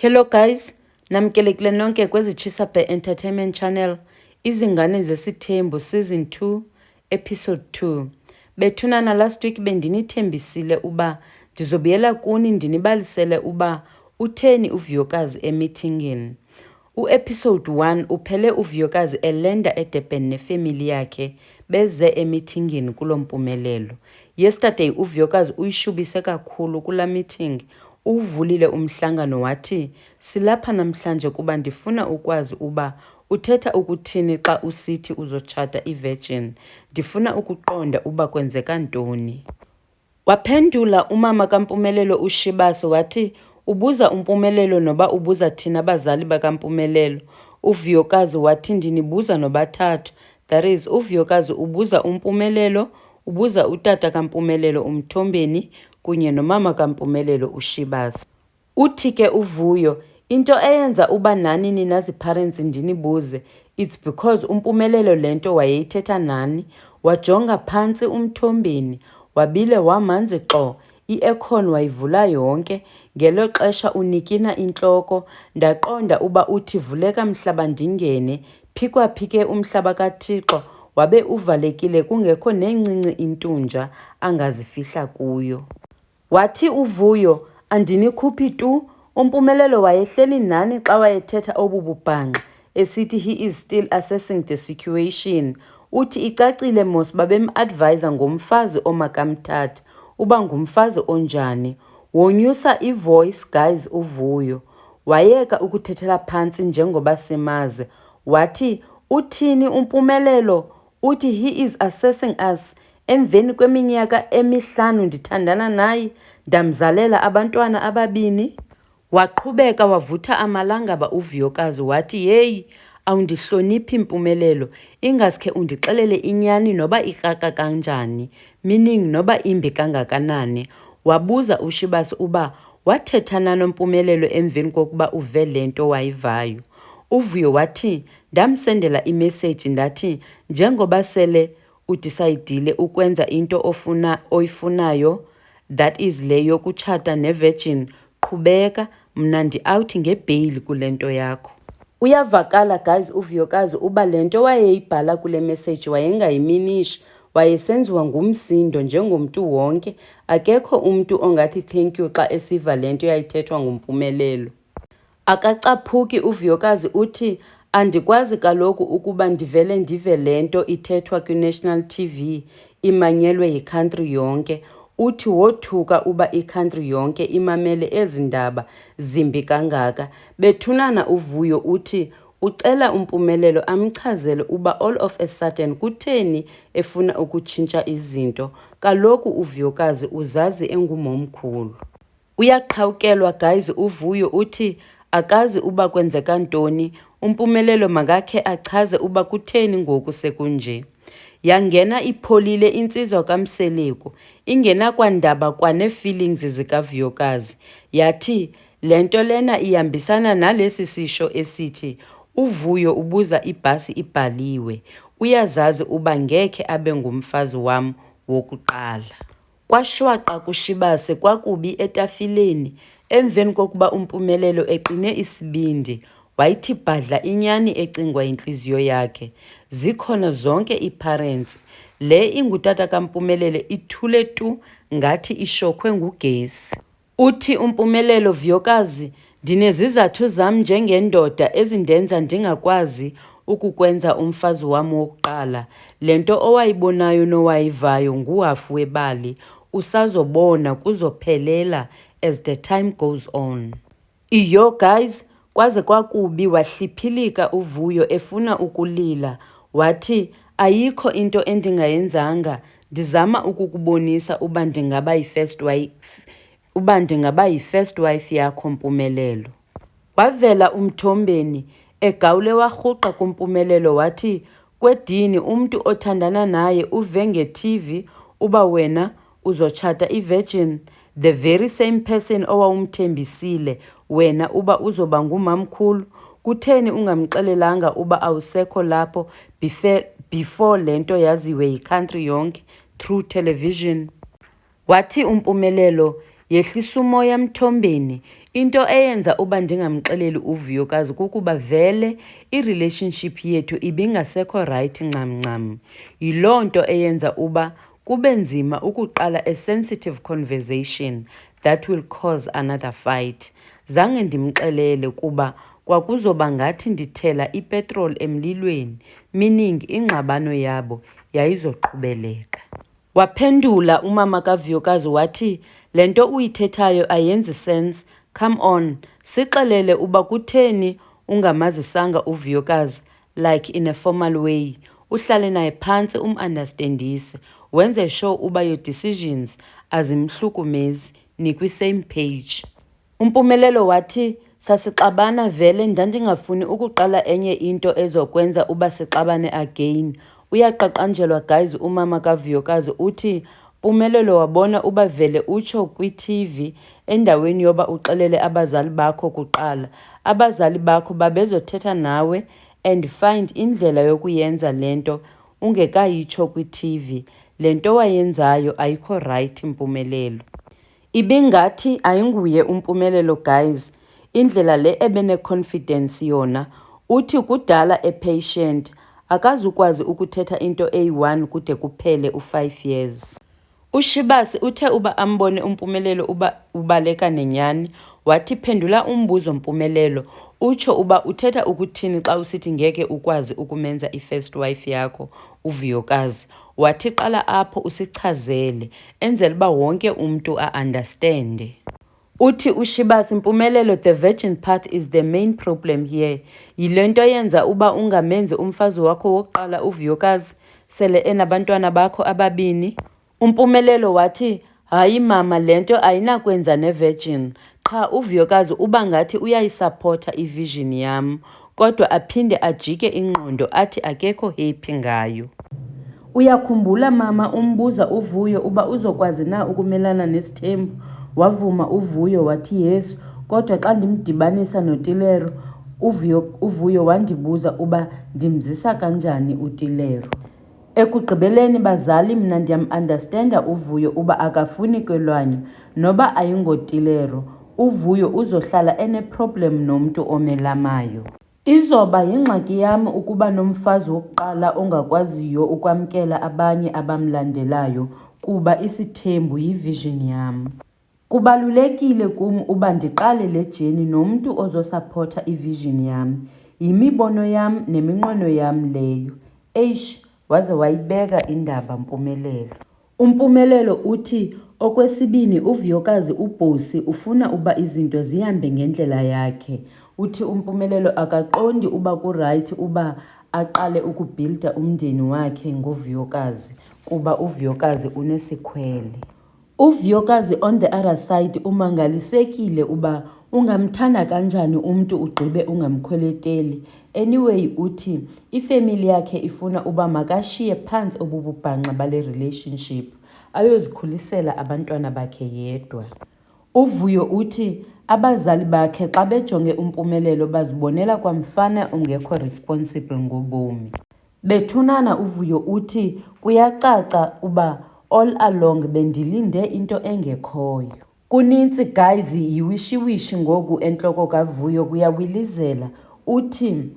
Hello guys, namkelekile nonke kwezi Chisaphe Entertainment Channel, Izingane Zesithembu Season 2, Episode 2. Bethunana last week bendinithembisile uba ndizobuyela kuni ndinibalisele uba utheni uVuyokazi emithingini. Episode 1 uphele uVuyokazi elenda eDurban nefamily yakhe beze emithingini kulo mpumelelo. Yesterday uVuyokazi uyishubise kakhulu kula meeting. Uvulile umhlangano wathi, silapha namhlanje kuba ndifuna ukwazi uba uthetha ukuthini xa usithi uzotshata ivirgin. Ndifuna ukuqonda uba kwenzeka ntoni. Waphendula umama kaMpumelelo uShibase wathi, ubuza uMpumelelo noba ubuza thina abazali bakaMpumelelo. uVuyokazi wathi, ndinibuza nobathathu. That is, uVuyokazi ubuza uMpumelelo, ubuza utata kaMpumelelo uMthombeni kunye nomama kaMpumelelo uShibase. Uthi ke uVuyo, into eyenza uba nani nina zi-parents ndinibuze, it's because uMpumelelo lento wayeyithetha nani. Wajonga phantsi uMthombeni, wabile wamanzi xo, i-aircon wayivula yonke. Ngelo xesha unikina intloko, ndaqonda uba uthi vuleka mhlaba ndingene, phikwaphike umhlaba kaThixo, wabe uvalekile kungekho nencinci intunja angazifihla kuyo. Wathi uVuyo, andinikhuphi tu, uMpumelelo wayehleli nani xa wayethetha obu bubhanxa, esithi he is still assessing the situation. Uthi icacile mos babem-advisa ngomfazi omakamthathe, uba ngumfazi onjani. Wonyusa ivoice guys uVuyo. Wayeka ukuthethela phantsi njengoba simazi. Wathi, uthini uMpumelelo? Uthi he is assessing us. Emveni kweminyaka emi-5 ndithandana naye, ndamzalela abantwana ababini. Waqhubeka wavutha amalangaba uVuyokazi wathi, yeyi, awundihloniphi Mpumelelo, ingaske undixelele inyani noba ikraka kanjani, meaning noba imbi kangakanani. Wabuza uShibase uba wathethana noMpumelelo emveni kokuba uve le nto wayivayo. uVuyo wathi, ndamsendela imeseyiji ndathi, njengoba sele udisayidile ukwenza into oyifunayo, that is le yokutshata nevirgin, qhubeka, mna ndi-out ngebheyili kule nto yakho. Uyavakala guys uVuyokazi uba le nto wayeyibhala kule message wayengayiminishi, wayesenziwa ngumsindo njengomntu wonke. Akekho umntu ongathi thank you xa esiva le nto yayithethwa nguMpumelelo. Akacaphuki uVuyokazi uthi, andikwazi kaloku ukuba ndivele ndive le nto ithethwa kwi-National TV imanyelwe yikhantri yonke. Uthi wothuka uba ikhantri yonke imamele ezi ndaba zimbi kangaka. Bethunana uVuyo uthi ucela uMpumelelo amchazele uba all of a sudden kutheni efuna ukutshintsha izinto. Kaloku uVuyokazi uzazi engumomkhulu. Uyaqhawukelwa guys uVuyo uthi akazi uba kwenzeka ntoni. uMpumelelo makakhe achaze uba kutheni ngoku sekunje. Yangena ipholile insizwa kaMseleku, ingenakwandaba kwane-feelings zikaVuyokazi. Yathi, le nto lena ihambisana nalesi sisho esithi, uVuyo ubuza ibhasi ibhaliwe, uyazazi uba ngekhe abe ngumfazi wam wokuqala. Kwashwaqa kuShibase kwakubi etafileni. Emveni kokuba uMpumelelo eqine isibindi, wayithi bhadla inyani ecingwa yintliziyo yakhe. Zikhona zonke ii-parents. Le ingutata kaMpumelelo ithule tu ngathi ishokhwe ngugesi. Uthi uMpumelelo, Vuyokazi, ndinezizathu zam njengendoda ezindenza ndingakwazi ukukwenza umfazi wam wokuqala. Le nto owayibonayo nowayivayo nguhafu webali. Usazobona kuzophelela as the time goes on. Iyo guys, kwaze kwakubi wahliphilika uVuyo efuna ukulila. Wathi, ayikho into endingayenzanga, ndizama ukukubonisa uba ndingaba yi-first wife yakho Mpumelelo. Wavela uMthombeni egawule warhuqa kuMpumelelo wathi, kwedini umntu othandana naye uve nge-TV uba wena uzotshata ivirgin, the very same person owawumthembisile wena uba uzoba ngumamkhulu. Kutheni ungamxelelanga uba awusekho lapho before le nto yaziwe yikhantri yonke through television? Wathi uMpumelelo, yehlisa umoya Mthombeni, Into eyenza uba ndingamxeleli uVuyokazi kukuba vele i-relationship yethu ibingasekho right ncam. Yiloo nto eyenza uba kube nzima ukuqala a sensitive conversation that will cause another fight. Zange ndimxelele kuba kwakuzoba ngathi ndithela ipetroli emlilweni, meaning ingxabano yabo yayizoqhubeleka. Waphendula umama kaVuyokazi wathi, le nto uyithethayo ayenzi sense. Come on, sixelele uba kutheni ungamazisanga uVuyokazi, like in a formal way. Uhlale naye phantsi understandise, wenze sure uba your decisions azimhlukumezi, nikwi-same page. Umpumelelo wathi, sasixabana vele ndandingafuni ukuqala enye into ezokwenza uba sixabane again. Uyaqaqanjelwa guys umama kaVuyokazi uthi, Mpumelelo wabona uba vele utsho kwi-TV endaweni yoba uxelele abazali bakho kuqala. Abazali bakho babezothetha nawe and find indlela yokuyenza lento ungekayitsho kwi-TV. Le nto wayenzayo ayikho right Mpumelelo. Ibingathi ayinguye uMpumelelo guys, indlela le ebene-confidence yona. Uthi kudala e-patient, akazukwazi ukuthetha into eyi-1 kude kuphele u-5 years. UShibasi uthe uba ambone uMpumelelo uba ubaleka nenyani, wathi phendula umbuzo Mpumelelo, utsho uba uthetha ukuthini xa usithi ngeke ukwazi ukumenza i-first wife yakho uVuyokazi. Wathi qala apho usichazele, enzela uba wonke umntu a-understande. Uthi uShibasi, Mpumelelo, the virgin path is the main problem here. Yile nto yenza uba ungamenzi umfazi wakho wokuqala uVuyokazi sele enabantwana bakho ababini. Umpumelelo wathi, hayi mama, le nto ayinakwenza ne-virgin. Qha uVuyokazi uba ngathi uyayisapota i-vision yam, kodwa aphinde ajike ingqondo athi akekho happy ngayo. Uyakhumbula mama umbuza uVuyo uba uzokwazi na ukumelana nesithembu? Wavuma uVuyo wathi yes, kodwa xa ndimdibanisa noTilero, uVuyo wandibuza uba ndimzisa kanjani uTilero. Ekugqibeleni bazali, mna ndiyam-understanda uVuyo uba akafuni kwelwanyo, noba ayingoTilero. uVuyo uzohlala ene-problem nomntu omelamayo. Izoba yingxaki yam ukuba nomfazi wokuqala ongakwaziyo ukwamkela abanye abamlandelayo kuba isithembu yi-vision yam. Kubalulekile kum uba ndiqale le jeni nomntu ozosapota i-vision yam. Yimibono yam neminqweno yam leyo. Waze wayibeka indaba Mpumelelo. uMpumelelo uthi, okwesibini uVuyokazi ubhosi ufuna uba izinto zihambe ngendlela yakhe. Uthi uMpumelelo akaqondi uba ku-right uba aqale ukubhilda umndeni wakhe ngoVuyokazi kuba uVuyokazi unesikhwele. uVuyokazi on the other side umangalisekile uba ungamthanda kanjani umntu ugqibe ungamkhweleteli. Anyway uthi ifemili yakhe ifuna uba makashiye phantsi obububhanxa bale relationship ayozikhulisela abantwana bakhe yedwa. uVuyo uthi abazali bakhe xa bejonge uMpumelelo bazibonela kwamfana ungekho responsible ngobomi. Bethunana uVuyo uthi kuyacaca uba all along bendilinde into engekhoyo. Kunintsi guys yiwishiwishi ngoku entloko kaVuyo, kuyawilizela. Uthi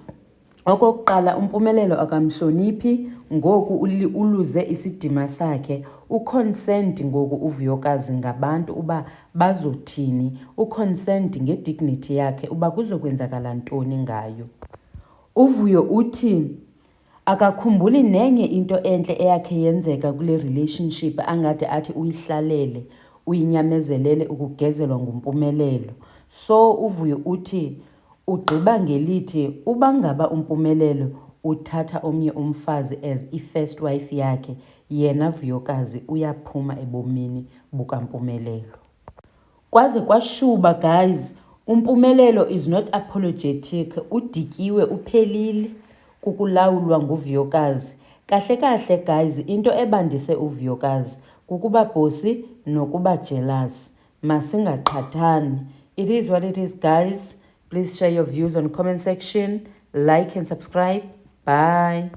okokuqala uMpumelelo akamhloniphi, ngoku uluze isidima sakhe. Uconsent ngoku uVuyokazi ngabantu uba bazothini, uconsent ngedignity yakhe uba kuzokwenzakala ntoni ngayo. uVuyo uthi akakhumbuli nenye into entle eyakhe yenzeka kule relationship angade athi uyihlalele, uyinyamezelele ukugezelwa nguMpumelelo. So uVuyo uthi ugqiba ngelithi uba ngaba uMpumelelo uthatha omnye umfazi as i-first wife yakhe, yena Vuyokazi uyaphuma ebomini bukaMpumelelo. Kwaze kwashuba guys, uMpumelelo is not apologetic, udityiwe, uphelile kukulawulwa nguVuyokazi. Kahle kahle guys, into ebandise uVuyokazi kukuba bhosi nokuba jealous. Masingaqhathani. It is what it is guys. Please share your views on comment section, like and subscribe. Bye.